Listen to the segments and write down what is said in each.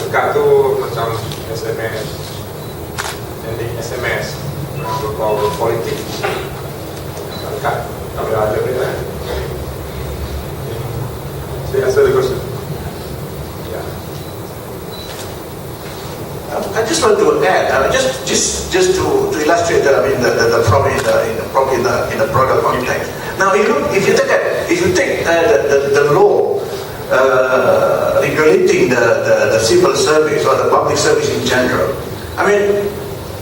dekat tu macam SMS, sending SMS, berbau politik. Dekat tak boleh ada dia kan. Saya rasa dia kursus. I just want to add, just to illustrate the problem in a broader context. Now, if you take the law regulating the civil service or the public service in general, I mean,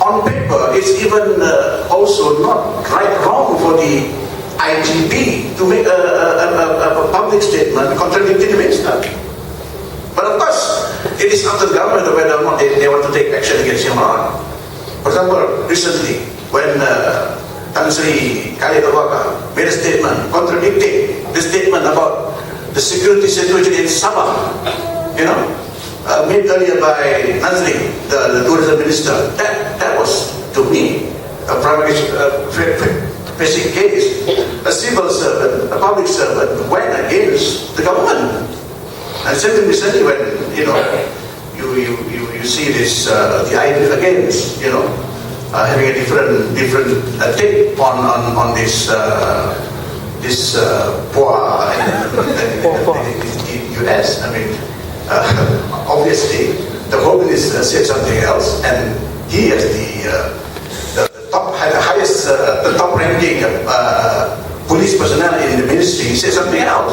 on paper, it's even also not wrong for the IGP to make a public statement contradicting the minister. But of course, it is up to the government whether or not they want to take action against him or not. For example, recently, when Tan Sri Khalid Awaka made a statement contradicting the statement about the security situation in Sabah, made earlier by Nazri, the tourism minister, that was, to me, a basic case. A civil servant, a public servant, went against the government. And certainly recently when, you see this, the idea against, having a different take on this poor in US. I mean, obviously, the Home Minister said something else, and he as the top-ranking police personnel in the ministry said something else.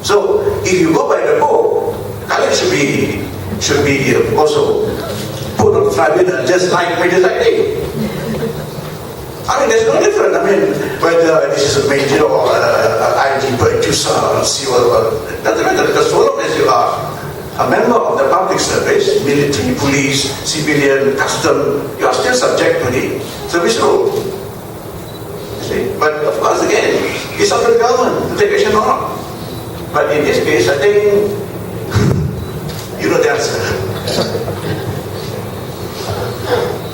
So, if you go by the book, Khalid should be also put on tribunal just like Mejar Zaidi. I mean, there's no difference. I mean, whether this is a major or IG producer or civil, doesn't matter, because so long as you are a member of the public service, military, police, civilian, custom, you are still subject to the service rule. You see? But of course, again, it's up to the government to take action or not. But in this case, I think you know the answer.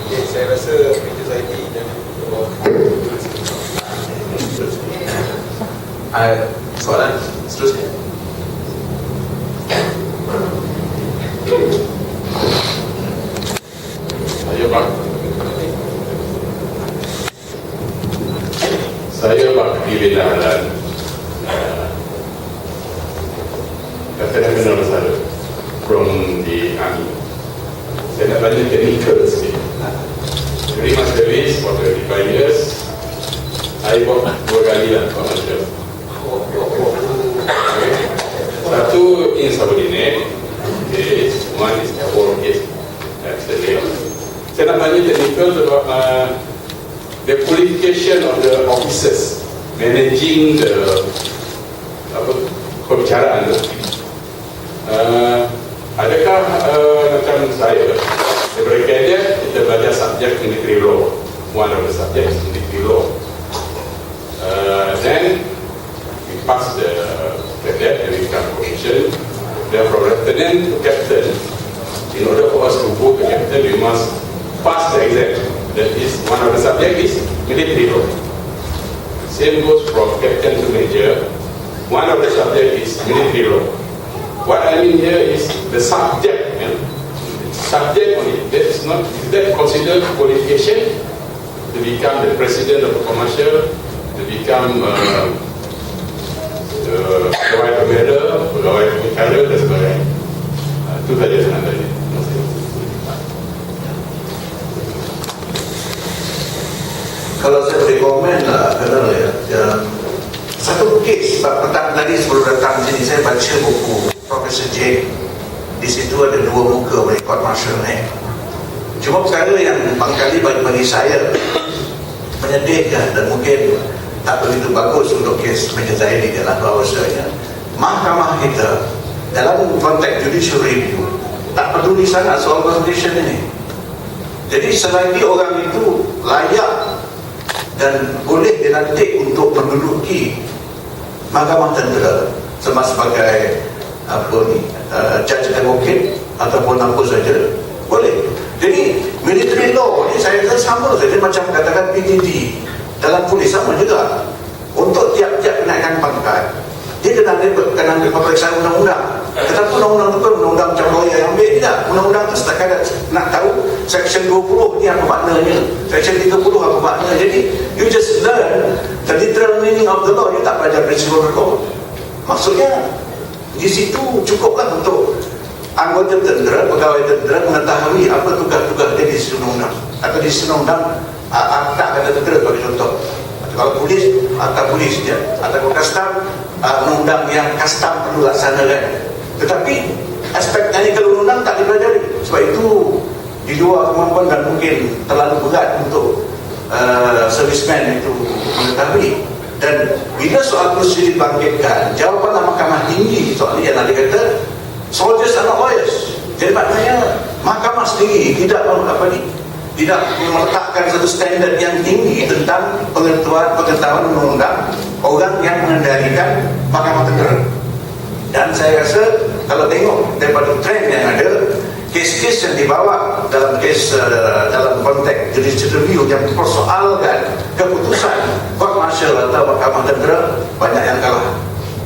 Okay, saya rasa Mejar Zaidi dan soalan seterusnya. Saya Pak Pilihan Lieutenant General from the Army. Saya nak tanya technical sikit. During my service for 25 years, I work 2 kali lah commercial. Satu insubordinate case, one is for case. Saya nak tanya technical about the qualification of the officers managing the perbicaraan tu. Adakah macam saya daripada cadet kita belajar subjek military law, one of the subjects military law, then we pass the cadet and we become promotion, then from lieutenant to captain. In order for us to go to captain, we must pass the exam. That is, one of the subject is military law. Same goes from captain to major, one of the subject is military law. What I mean here is the subject, subject only. That is not, is that considered qualification to become the president of a commercial, to become pegawai pembela, pegawai perkara dan sebagainya. Itu saja saya nak tanya. Kalau saya boleh komen lah, satu kes petang tadi sebelum datang sini saya baca buku Profesor J. Di situ ada 2 muka rekod martial ni. Cuma perkara yang barangkali bagi saya menyedihkan dan mungkin tak begitu bagus untuk kes Mejar Zaidi adalah bahawasanya mahkamah kita dalam konteks judicial review tak peduli sangat soal constitution ini. Jadi selagi orang itu layak dan boleh dilantik untuk menduduki mahkamah tentera sebagai judge advocate ataupun apa saja boleh. Jadi military law ni saya rasa sama saja macam katakan pt2 dalam polis, sama juga. Untuk tiap-tiap kenaikan pangkat dia kena pemeriksaan undang-undang. Tetapi undang-undang itu kan undang-undang macam lawyer yang ambil tidak. Undang-undang itu setakat nak tahu section 20 ni apa maknanya, section 30 apa maknanya. Jadi you just learn the literal meaning of the law. You tak belajar principle law. Maksudnya di situ cukuplah untuk anggota tentera, pegawai tentera mengetahui apa tugas-tugas dia di undang-undang atau di undang-undang akta kata tentera sebagai contoh. Atau kalau polis, akta polis dia. Atau kalau custom, undang-undang yang custom perlu laksanakan. Tetapi aspek teknikal undang-undang tak dipelajari. Sebab itu di luar kemampuan dan mungkin terlalu berat untuk serviceman itu mengetahui. Dan bila soal prosedur dibangkitkan, jawapan mahkamah tinggi soal ini yang dia kata soldiers are not lawyers. Jadi maknanya mahkamah sendiri tidak meletakkan satu standard yang tinggi tentang pengetahuan undang-undang orang yang mengendalikan mahkamah tentera. Dan saya rasa kalau tengok daripada trend yang ada, kes-kes yang dibawa dalam dalam konteks judicial review yang mempersoalkan keputusan court martial atau mahkamah tentera, banyak yang kalah.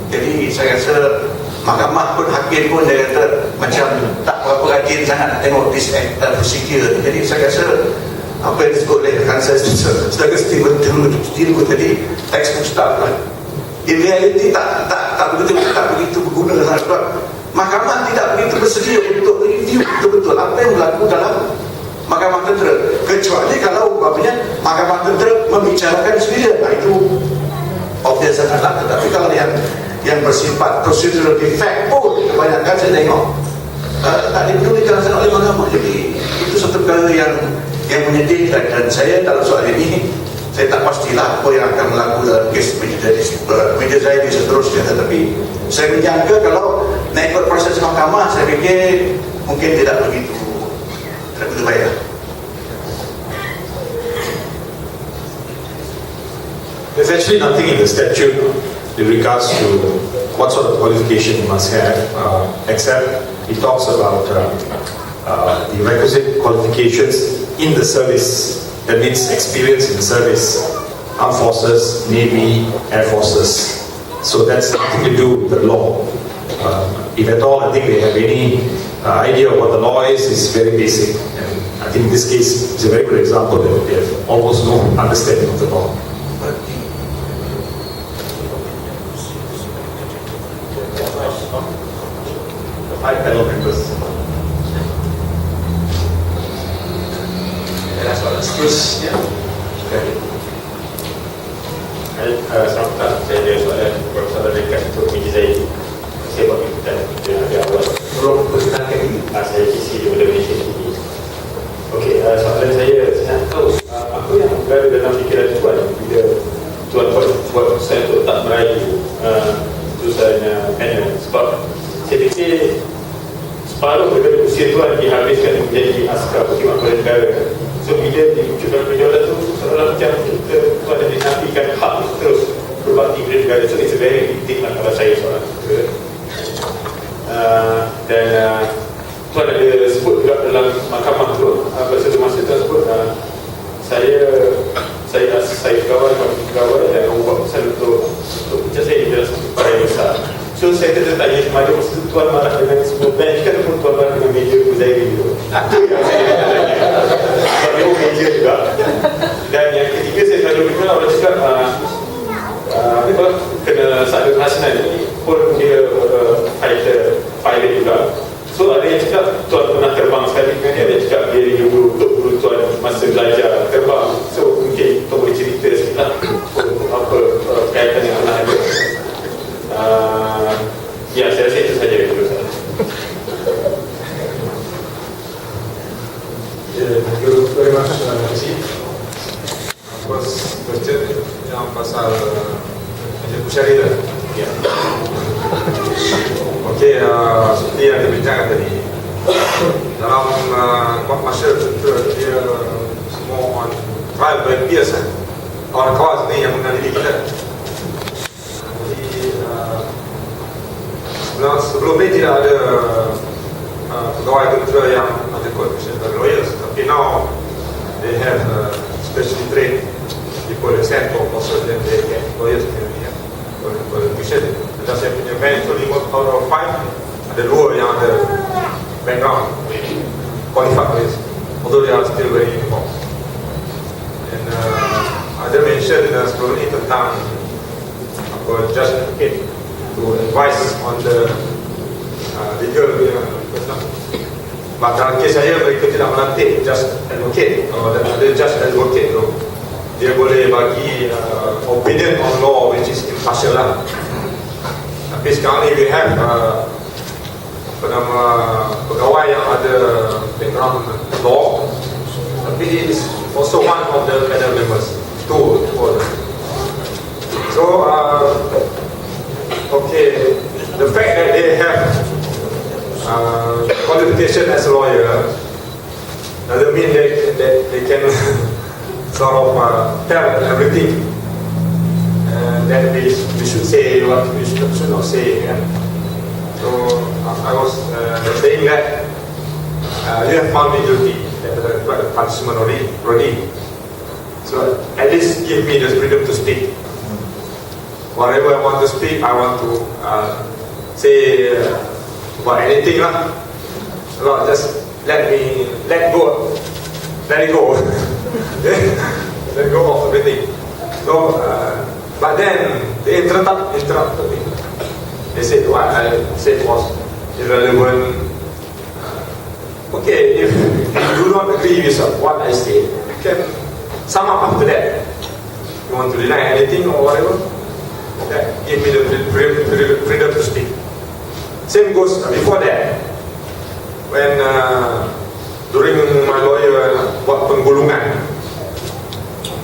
Jadi saya rasa mahkamah pun, hakim pun dia kata macam tak berapa rajin sangat tengok this procedure. Jadi saya rasa apa yang disebut oleh Kansel sebagai Stephen Thiru tadi textbook stuff lah. In reality tak begitu berguna sangat. Sebab mahkamah tidak begitu bersedia untuk review betul-betul apa yang berlaku dalam mahkamah tentera, kecuali kalau umpamanya mahkamah tentera membicarakan sendiri. Nah itu obvious sangatlah. Tetapi kalau yang bersifat procedural defect pun kebanyakan saya tengok tak dipedulikan sangat oleh mahkamah. Jadi itu satu perkara yang menyedihkan. Dan saya dalam soal ini saya tak pastilah apa yang akan berlaku dalam kes Mejar Zaidi seterusnya. Tetapi saya menyangka kalau nak ikut proses mahkamah, saya fikir mungkin tidak begitu baik. There's actually nothing in the statute in regards to what sort of qualification you must have, except it talks about the requisite qualifications in the service. That means experience in the service, armed forces, navy, air forces. So that's nothing to do with the law. If at all, I think they have any idea of what the law is very basic. And I think this case is a very good example that they have almost no understanding of the law. Five panel members. Seterusnya. Selamat petang. Saya ada soalan dekat untuk Mejar Zaidi. Saya buat ikutan dari awal. Belum perkenalkan ini. Saya isi daripada Malaysia TV. Okey, soalan saya nak tahu apa yang berada dalam fikiran tuan bila tuan buat saya untuk tak meraih keputusan panel. Sebab saya fikir separuh daripada usia tuan dihabiskan menjadi askar perkhidmatan kepada negara. So bila diwujudkan penjualan tu seolah macam kita tuan ada dinafikan hak untuk terus berbakti kepada negara. So it's a very big thing lah kalau saya soalan tu. Dan tuan ada sebut juga dalam mahkamah tu, satu masa tuan sebut saya pegawai dan orang buat keputusan untuk Mejar Zaidi dalam satu parah besar. So saya tertanya kemarin masa tu tuan marah dengan semua bench kan, ataupun tuan marah dengan Mejar Zaidi tu. Itu yang saya tanya. Sebab dia Mejar juga. Dan yang ketiga saya selalu dengar orang cakap kena Salah Hasanan ni pun dia pilot juga. So ada yang cakap tuan pernah terbang sekali dengan dia, ada yang cakap dia dulu untuk guru tuan masa belajar terbang. So mungkin tuan boleh cerita sikit lah apa kaitan yang pernah ada. Ya, saya rasa itu saja dulu. Thank you very much, Aziz. First question yang pasal Shahredzan. Okey, seperti yang dibincangkan tadi, dalam court martial dia semua on trial by peers kan. Orang kawas ni yang mengadili kita. Jadi sebelum ni tidak ada pegawai tentera yang ada qualification as lawyers, tapi now they have specially trained people in send for courses and they get lawyers qualification. Dan saya punya bench tu 5 out of 5 ada dua yang ada background qualified police, although they are still wearing uniform. And ada mention sebelum ni tentang just to advise on the legal but dalam kes saya mereka tidak melantik just advocate dan ada just advocate tu dia boleh bagi opinion on law which is impartial lah. Tapi sekarang ni we have pegawai yang ada background law, tapi he is also one of the panel members, two for them. So okay, the fact that they have qualification as a lawyer doesn't mean that they can sort of tell everything that we should say, what we should not say. Yeah? So I was saying that you have found me guilty, the punishment already. So at least give me the freedom to speak. Whatever I want to speak, I want to say about anything lah. So just let it go. Let go of everything. So, but then they interrupted me. They said what I said was irrelevant. Okay, if you do not agree with what I said, you can sum up after that. You want to deny anything or whatever, that give me the freedom to speak. Same goes before that. When during my lawyer buat penggulungan,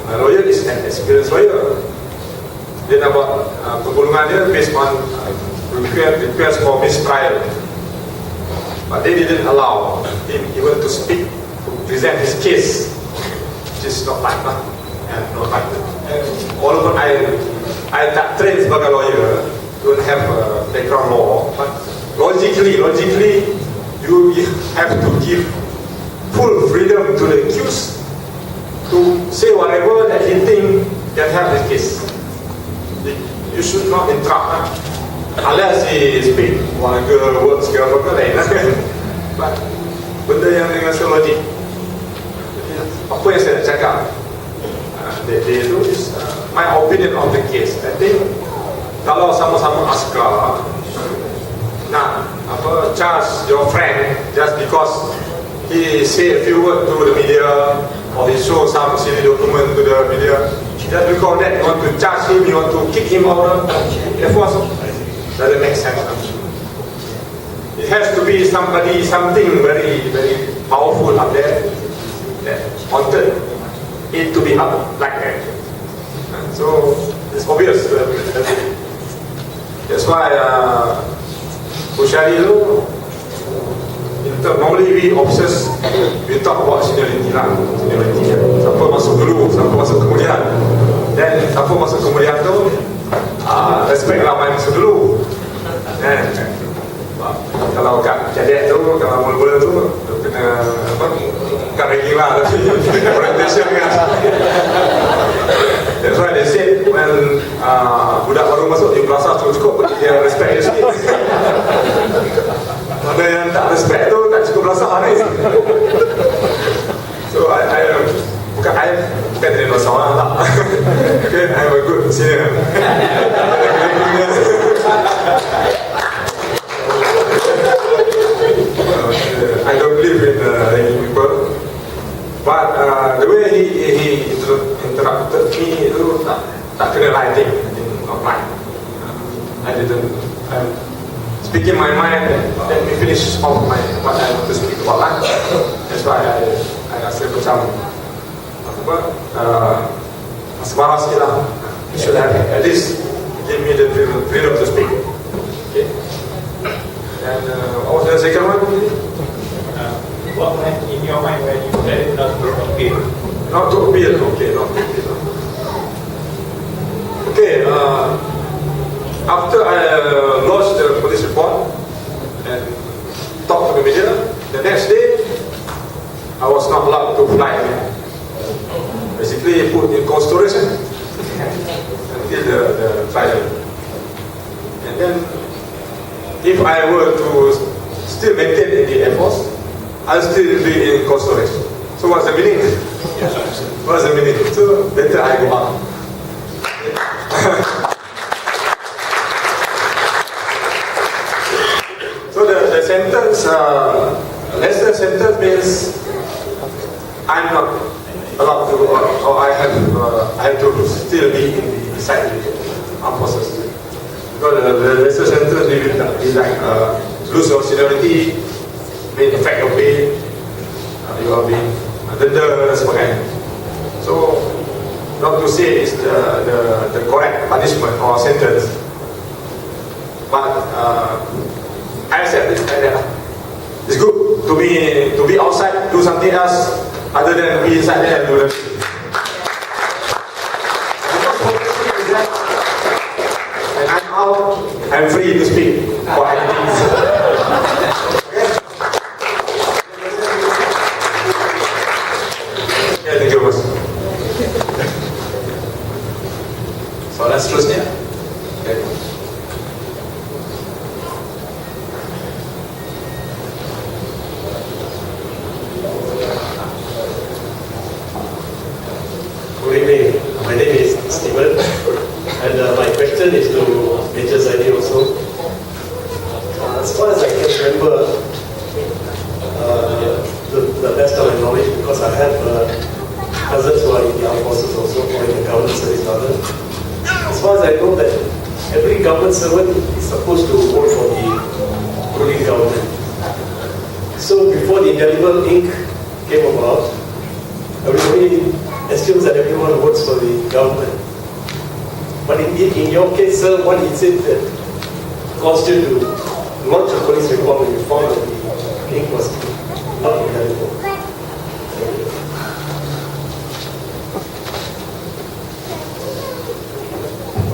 my lawyer is an experienced lawyer. Dia nak buat penggulungan dia based on request for mistrial, but they didn't allow him even to speak, to present his case, which is not right, not right. Walaupun I tak train sebagai lawyer, don't have background law, but logically you have to give full freedom to the accused to say whatever that he think can help his case. You should not interrupt unless he speak vulgar words ke apa lain lah kan. But benda yang dengan logik, apa yang saya nak cakap dia itu is my opinion of the case. I think kalau sama-sama askar nak charge your friend just because he say a few words to the media or he show some silly document to the media, just because that you want to charge him, you want to kick him out of the force, doesn't make sense. It has to be something very, very powerful up there that wanted it to be up like that. So it's obvious. That's why Ushari normally we obsess, we talk about seniority lah, siapa masuk dulu, siapa masuk kemudian, dan siapa masuk kemudian tu respect lah main masuk dulu. Kalau kat cadek tu, kalau mula-mula tu kena bukan regular tapi orientation kan. That's why they said when budak baru masuk di plaza cukup dia respect dia sikit. Mana yang tak respect tu tak cukup plaza ni. So I bukan dari bahasa orang tak. Okay, I'm a good senior. I don't believe in ranking people, but the way he interrupted me itu tak kena lighting, not right. I'm speaking my mind. Let me finish off what I want to speak about. That's why I rasa macam mas Parah sikit lah. You should have at least give me the freedom to speak. Okay. And what was the second one? What went in your mind when you said not to appeal? Not to appeal, okay, not to appeal. Okay, after I lodged the police report and talked to the media, the next day I was not allowed to fly again. Basically put in cold storage until the trial. And then if I were to still maintain in the Air Force, I'll still be in cold storage. So what's the meaning? What's the meaning? So better I go out. So the sentence, lesser sentence means I'm not allowed to, or I have to still be inside the armed forces. Because the lesser sentence will be like lose your seniority, being effect of pay, you are being denda dan sebagainya. So not to say it's the correct punishment or sentence, but I accept it like that. It's good to be outside, do something else other than be inside there and do the and I'm out, I'm free to speak for anything. Okay, thank you, Mas. Soalan seterusnya. Okay. Good evening. My name is Stephen, and my question is to Mejar Zaidi also. As far as I can remember, the best of my knowledge, because I have cousins who are in the armed forces also, or in the government service rather. As far as I know that every government servant is supposed to vote for the ruling government. So before the indelible ink came about, everybody assumes that everyone votes for the government. But in your case, sir, what is it that caused you to launch a police report when you found that the ink was not indelible?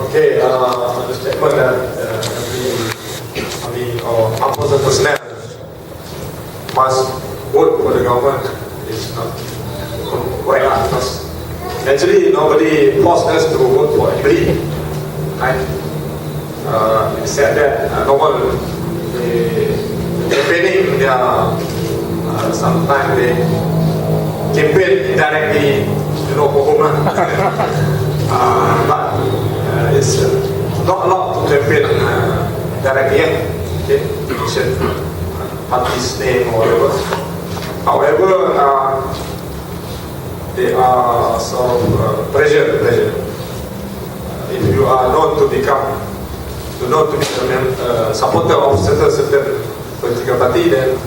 Okay, the statement that every armed forces personnel must vote for the government is not correct, because actually nobody forced us to vote for anybody. Right? It said that normal campaigning, sometimes they campaign indirectly, for whom. But it's not allowed to campaign directly. Okay, mention party's name or whatever. However, they are sort of pressure. If you are known to be a supporter of certain political party, then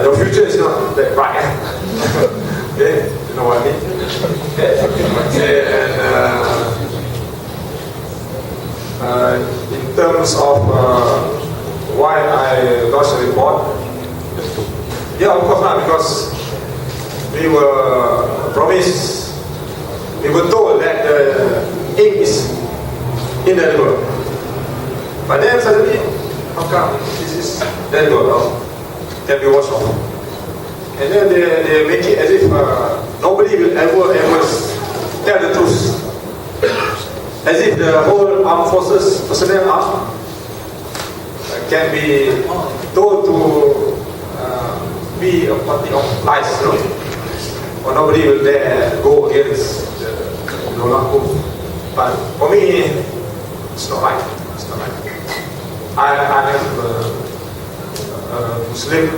your future is not that bright. Okay, you know what I mean? Okay, and in terms of why I launched a report, yeah, of course not, because we were promised, we were told that the ink is indelible. But then suddenly, how come this is indelible? Can be washed off. And then they make it as if nobody will ever tell the truth. As if the whole armed forces personnel can be told to be a party of lies, or nobody will dare go against the law. But for me, it's not right. It's not right. I am a Muslim,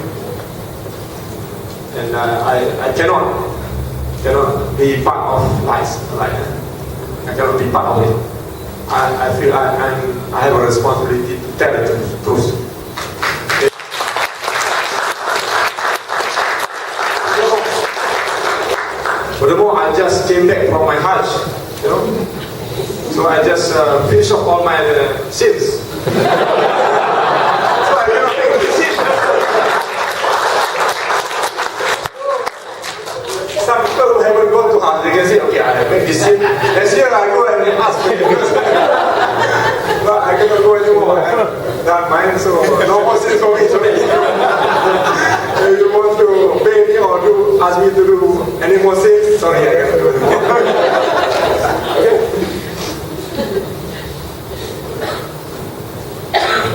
and I cannot be part of lies like that. I cannot be part of it. I feel I have a responsibility to tell the truth. Furthermore, I just came back from my Hajj, so I just finished off all my sins. So I cannot make a decision. Some people who haven't gone to Hajj, they can say, okay, I make this sin. Next year I go and ask for it. But I cannot go anymore. I have done mine, so no more sins for me. If you want to pay me or ask me to do any more sins, sorry, I cannot do it anymore. Okay?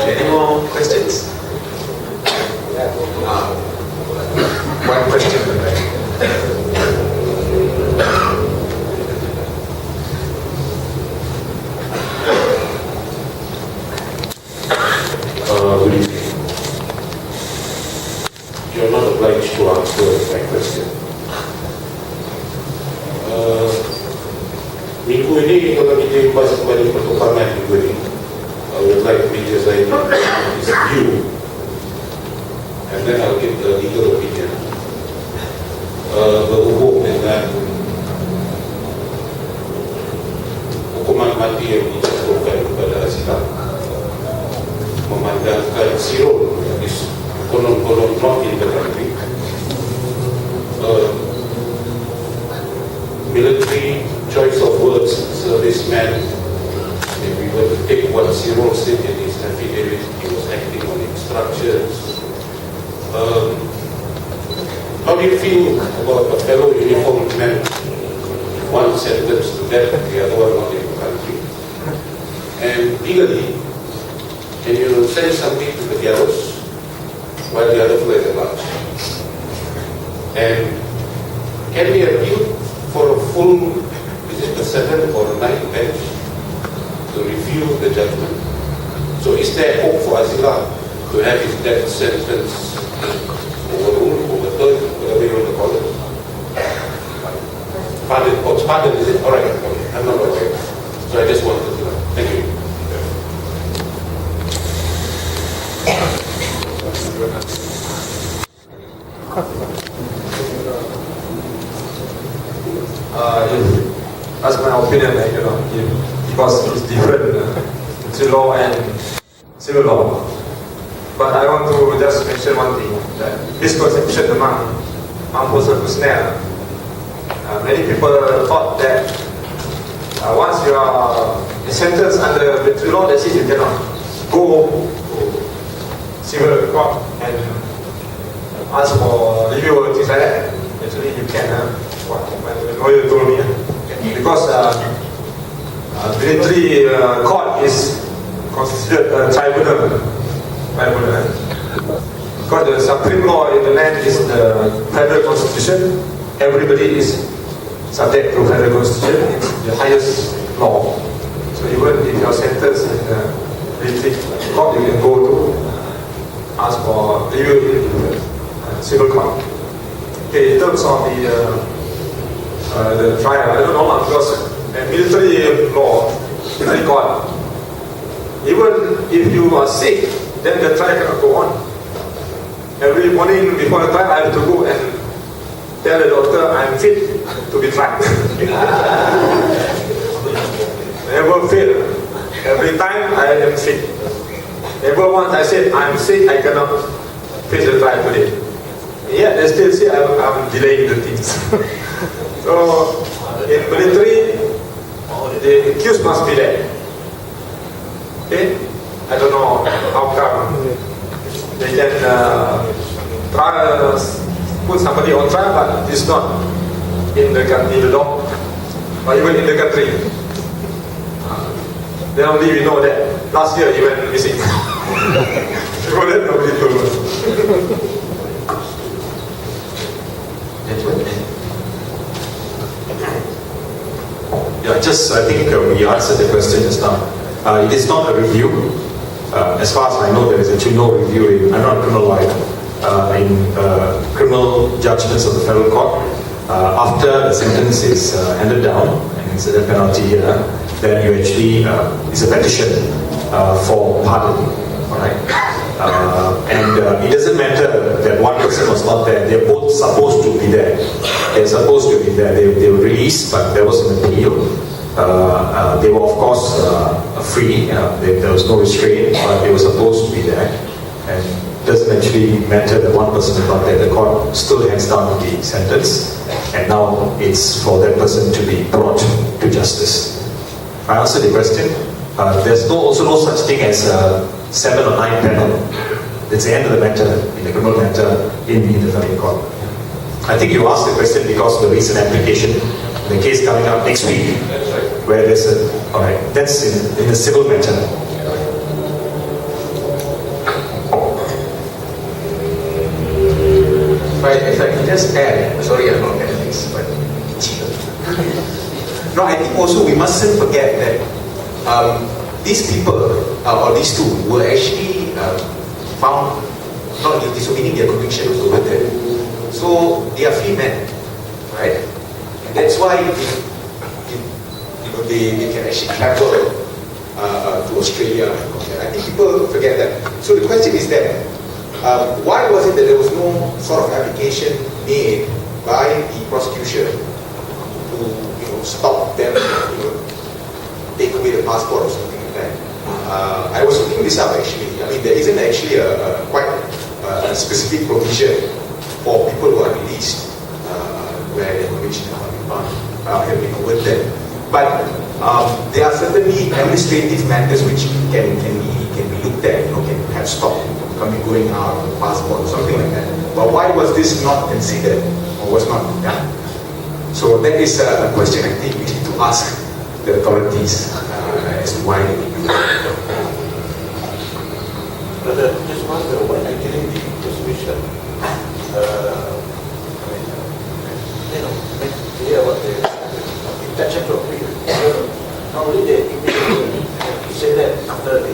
Any more questions? One question. Good evening. You're not obliged to answer my question. Minggu ini kalau kita bahas kembali perkembangan minggu ini, I would like Mejar Zaidi his view, and then I'll give the legal opinion. Berhubung dengan hukuman mati yang dijatuhkan kepada Aziz, memandangkan Thiru is konon-konon not in the country, military choice of words, serviceman. If we were to take what Thiru said in his affidavit, he was acting on instructions. How do you feel about a fellow uniformed man, one sentenced to death, the other one not in the country? And legally, can you send something to the gallows while the other fellow is at large? And can we appeal for a full, is it a 7 or a 9 bench to review the judgment? So is there hope for Azila to have his death sentence overruled, overturned, whatever you want to call it? Pardon, is it? Alright, okay. I'm not aware. So I just wanted to know. Thank you. That's my opinion, because it's different civil law and civil law. But I want to just mention one thing, that misconception among person personnel. Many people thought that once you are sentenced under military law, that's it, you cannot go to civil court and ask for review or things like that. Actually, you can. What my lawyer told me, because military court is considered a tribunal. Because the supreme law in the land is the federal constitution. Everybody is subject to federal constitution. It's the highest law. So even if you are sentenced in the military court, you can go to ask for review in the civil court. Okay, in terms of the trial, I don't know, because military law, military court, even if you are sick, then the trial cannot go on. Every morning before the trial, I have to go and tell the doctor I'm fit to be tried. Never fail. Every time I am sick. Never once I said I'm sick, I cannot face the trial today. Yet they still say I'm delaying the things. So in military, the accused must be there. Okay? I don't know how come they can put somebody on trial, but it's not in the law, or even in the country. Then only we know that last year he went missing. Before that, nobody told us. Yeah, I think we answered the question just now. It is not a review. As far as I know, there is actually no review I'm not a criminal lawyer. In criminal judgments of the federal court, after the sentence is handed down, and it's a penalty, then you actually, it's a petition for pardon. Alright? And it doesn't matter that one person was not there, they're both supposed to be there. They're supposed to be there. They were released, but there was an appeal. They were, of course, free. There was no restraint, but they were supposed to be there. And it doesn't actually matter that one person is not there. The court still hands down the sentence, and now it's for that person to be brought to justice. I answered the question. There's also no such thing as a 7 or 9 panel. It's the end of the matter, in the criminal matter, in the federal court. I think you asked the question because of the recent application, the case coming up next week, where there's a, alright, that's in the civil matter. just add, sorry I'm not Netflix, but no, I think also we mustn't forget that these people, or these two, were actually found not guilty, so meaning their conviction was overturned. So they are free men, right? And that's why they can actually travel to Australia. I think people forget that. So the question is that why was it that there was no sort of application made by the prosecution to stop them, take away the passport or something like that? I was looking this up actually. I mean, there isn't actually a quite specific provision for people who are released where their conviction have been overturned. But there are certainly administrative matters which can be looked at, can have stopped coming going out of the passport or something like that. But why was this not considered or was not done? So that is a question I think we need to ask the authorities as to why they do that. But just wonder what actually the prosecution, clear what the intention of it. Normally they immediately say that after the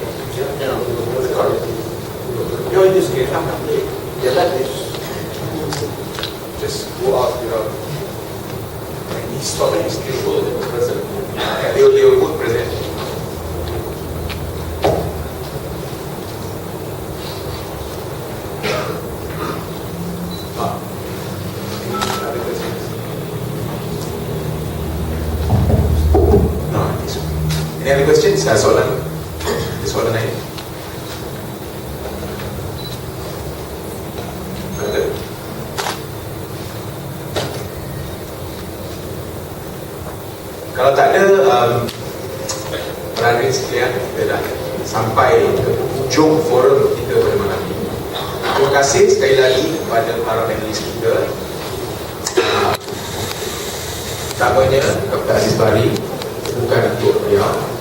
correct. In this case, they let this Just go out without any stop and still present. They will both present. Any other questions? Soalan lain? Ada? Kalau tak ada, berada sekalian, kita dah sampai ke hujung forum kita pada malam ini. Terima kasih sekali lagi kepada para panelis kita. Utamanya Dr. Aziz Bari, bukan untuk beliau.